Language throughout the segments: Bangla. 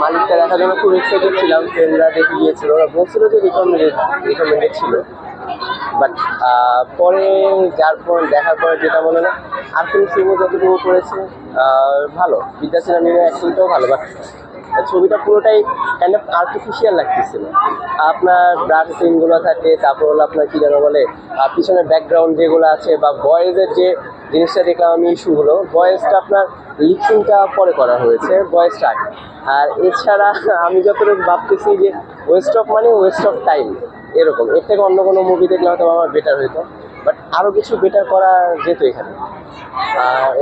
মালিকটা দেখার জন্য খুব এক্সাইটেড ছিলাম। ফ্রেন্ডরা দেখে গিয়েছিল, ওরা বলছিল যে রিকমেন্ডেড ছিল। বাট পরে যার পর দেখার পরে যেটা মনে না আর্থিং সিংহ যতটুকু করেছে ভালো, বিদ্যা সিনহার অ্যাক্টিংটাও ভালো, বাট ছবিটা পুরোটাই কাইন্ড অফ আর্টিফিশিয়াল লাগতেছিল। আপনার ব্রাশ সিনগুলো থাকে, তারপর হলো আপনার কী যেন বলে পিছনের ব্যাকগ্রাউন্ড যেগুলো আছে, বা ভয়েসের যে জিনিসটা দেখলাম আমি ইস্যুগুলো, ভয়েসটা আপনার লিপসিংটা পরে করা হয়েছে, ভয়েসটা আগে। আর এছাড়া আমি যতটুকু ভাবতেছি যে West of money, West of time, এরকম। এর থেকে অন্য কোনো মুভি দেখলে হয়তো আমার বেটার হইতো, বাট আরও কিছু বেটার করা যেত এখানে।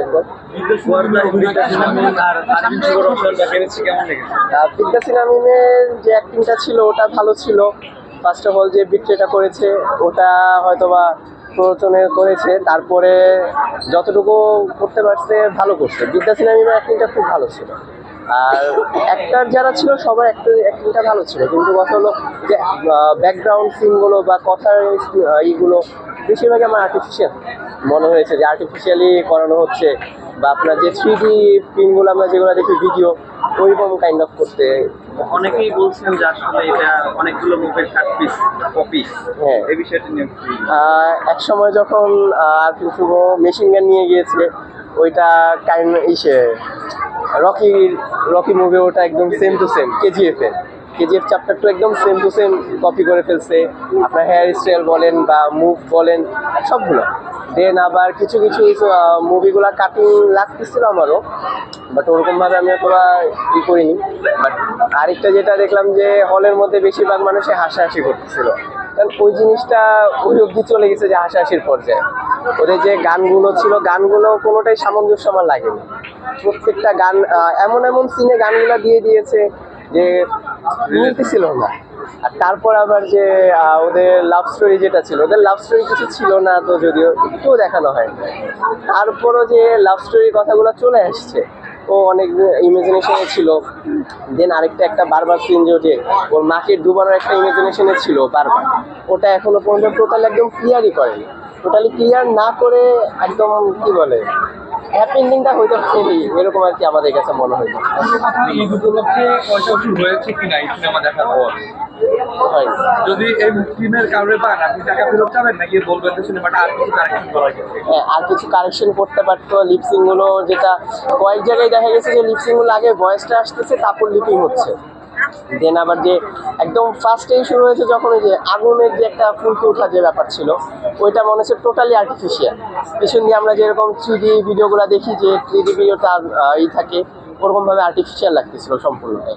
এরপর বিদ্যা সিনহার যে অ্যাক্টিংটা ছিল ওটা ভালো ছিল। ফার্স্ট অফ অল যে বিট্রেটা করেছে ওটা হয়তো বা প্ররোচনে করেছে, তারপরে যতটুকু করতে পারছে ভালো করছে। বিদ্যা সিনহার অ্যাক্টিংটা খুব ভালো ছিল। আর অ্যাক্টার যারা ছিল সবার অ্যাক্টিংটা ভালো ছিল, কিন্তু কথা হলো যে ব্যাকগ্রাউন্ড সিনগুলো বা কথার এইগুলো বেশিরভাগই আমার আর্টিফিশিয়াল মনে হয়েছে, যে আর্টিফিশিয়ালি করানো হচ্ছে। বা আপনার যে 3D প্রিন্টগুলো আমরা যেগুলো দেখি ভিডিও, ওইরকম কাইন্ড অফ করতে। অনেকেই বলছেন যে আসলে এটা অনেকগুলো মুভির কাট পিস কপি। হ্যাঁ, এই বিষয়টা নিয়ে এক সময় যখন আর কিছু মেশিন গান নিয়ে গিয়েছে, ওইটা কাইন্ড রকি মুভি, ওটা একদম same to same KGF chapter 2 একদম সেম টু সেম কপি করে ফেলছে। আপনার হেয়ার স্টাইল বলেন বা মুভ বলেন, সবগুলো। দেন আবার কিছু কিছু মুভিগুলো কাটিং লাগতেছিল আমারও, বাট ওরকমভাবে আমি তোরা করিনি। বাট আরেকটা যেটা দেখলাম যে হলের মধ্যে বেশিরভাগ মানুষে হাসাহাসি করতেছিল, কারণ ওই জিনিসটা ওই অবধি চলে গেছে যে হাসাহাসির পর্যায়ে। ওদের যে গানগুলো ছিল, গানগুলো কোনোটাই সামঞ্জস্য আমার লাগেনি। প্রত্যেকটা গান এমন এমন সিনে গানগুলো দিয়ে দিয়েছে যে মিলতেছিল না। আর তারপর আবার যে ওদের লাভ স্টোরি যেটা ছিল, ওদের লাভ স্টোরি কিছু ছিল না তো, যদিও একটুও দেখানো হয়। তারপরও যে লাভ স্টোরির কথাগুলো চলে আসছে, ও অনেক ইমাজিনেশনে ছিল। দেন আরেকটা একটা বারবার সিন যে ওর মাকে ডুবানোর একটা ইমাজিনেশনে ছিল বারবার, ওটা এখনো পর্যন্ত টোটাল একদম ক্লিয়ারই করেনি। টোটালি ক্লিয়ার না করে একদম কি বলে হ্যাপি এন্ডিংটা হইতে পারেনি, এরকম আর কি আমাদের কাছে মনে হইতো। যদি এই ফিল্মের কারণে পান আপনি টাকা ফেরত যাবেন নাকি বলবেন যে সিনেমাটা আর কিছু কারেকশন করা যায়? হ্যাঁ, আর কিছু কারেকশন করতে পারতো। লিপসিং গুলো যেটা কয়েক জায়গায় দেখা গেছে যে লিপসিং গুলো আগে ভয়েসটা আসতেছে, তারপর লিপিং হচ্ছে। দেন আবার যে একদম ফার্স্টেই শুরু হয়েছে যখন ওই যে আগুনের যে একটা ফুলকে ওঠা যে ব্যাপার ছিল, ওইটা মনে হচ্ছে টোটালি আর্টিফিশিয়াল। পিছন দিয়ে আমরা যেরকম 3D ভিডিওগুলো দেখি যে 3D ভিডিওটা থাকে, ওরকমভাবে আর্টিফিশিয়াল লাগতেছিল সম্পূর্ণটাই।